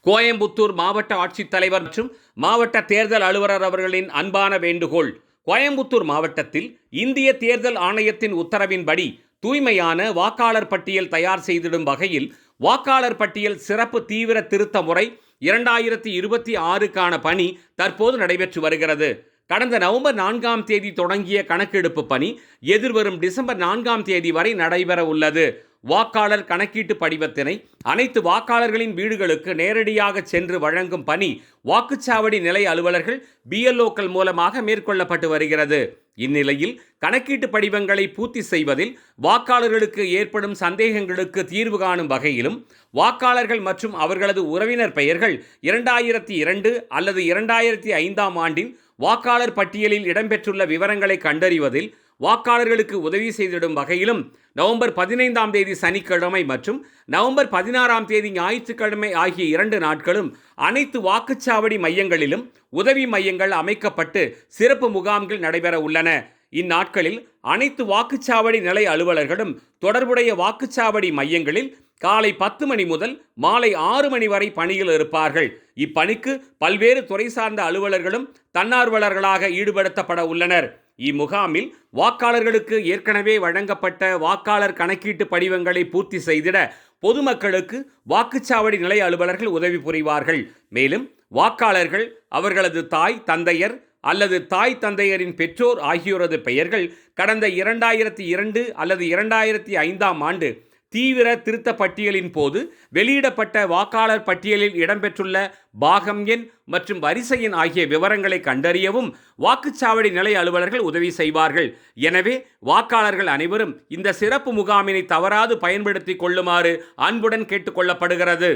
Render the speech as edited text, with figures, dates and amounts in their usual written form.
கோயம்புத்தூர் மாவட்ட ஆட்சித்தலைவர் மற்றும் மாவட்ட தேர்தல் அலுவலர் அவர்களின் அன்பான வேண்டுகோள். கோயம்புத்தூர் மாவட்டத்தில் இந்திய தேர்தல் ஆணையத்தின் உத்தரவின்படி தூய்மையான வாக்காளர் பட்டியல் தயார் செய்திடும் வகையில் வாக்காளர் பட்டியல் சிறப்பு தீவிர திருத்த முறை 2026க்கான பணி தற்போது நடைபெற்று வருகிறது. கடந்த நவம்பர் 4ஆம் தேதி தொடங்கிய கணக்கெடுப்பு பணி எதிர்வரும் டிசம்பர் 4ஆம் தேதி வரை நடைபெற உள்ளது. வாக்காளர் கணக்கீட்டு படிவத்தினை அனைத்து வாக்காளர்களின் வீடுகளுக்கு நேரடியாக சென்று வழங்கும் பணி வாக்குச்சாவடி நிலை அலுவலர்கள் BLOக்கள் மூலமாக மேற்கொள்ளப்பட்டு வருகிறது. இந்நிலையில் கணக்கீட்டு படிவங்களை பூர்த்தி செய்வதில் வாக்காளர்களுக்கு ஏற்படும் சந்தேகங்களுக்கு தீர்வு காணும் வகையிலும் வாக்காளர்கள் மற்றும் அவர்களது உறவினர் பெயர்கள் 2002 அல்லது 2005ஆம் ஆண்டின் வாக்காளர் பட்டியலில் இடம்பெற்றுள்ள விவரங்களை கண்டறிவதில் வாக்காளர்களுக்கு உதவி செய்திடும் வகையிலும் நவம்பர் 15ஆம் தேதி சனிக்கிழமை மற்றும் நவம்பர் 16ஆம் தேதி ஞாயிற்றுக்கிழமை ஆகிய 2 நாட்களும் அனைத்து வாக்குச்சாவடி மையங்களிலும் உதவி மையங்கள் அமைக்கப்பட்டு சிறப்பு முகாம்கள் நடைபெற உள்ளன. இந்நாட்களில் அனைத்து வாக்குச்சாவடி நிலை அலுவலர்களும் தொடர்புடைய வாக்குச்சாவடி மையங்களில் காலை 10 மணி முதல் மாலை 6 மணி வரை பணியில் இருப்பார்கள். இப்பணிக்கு பல்வேறு துறை சார்ந்த அலுவலர்களும் தன்னார்வலர்களாக ஈடுபடுத்தப்பட உள்ளனர். இம்முகாமில் வாக்காளர்களுக்கு ஏற்கனவே வழங்கப்பட்ட வாக்காளர் கணக்கீட்டு படிவங்களை பூர்த்தி செய்திட பொதுமக்களுக்கு வாக்குச்சாவடி நிலை அலுவலர்கள் உதவி புரிவார்கள். மேலும் வாக்காளர்கள் அவர்களது தாய் தந்தையர் அல்லது தாய் தந்தையரின் பெற்றோர் ஆகியோரது பெயர்கள் கடந்த 2002 அல்லது 2005ஆம் ஆண்டு தீவிர திருத்த பட்டியலின் போது வெளியிடப்பட்ட வாக்காளர் பட்டியலில் இடம்பெற்றுள்ள பாகம் எண் மற்றும் வரிசை எண் ஆகிய விவரங்களை கண்டறியவும் வாக்குச்சாவடி நிலை அலுவலர்கள் உதவி செய்வார்கள். எனவே வாக்காளர்கள் அனைவரும் இந்த சிறப்பு முகாமினை தவறாது பயன்படுத்திக் கொள்ளுமாறு அன்புடன் கேட்டுக்கொள்ளப்படுகிறது.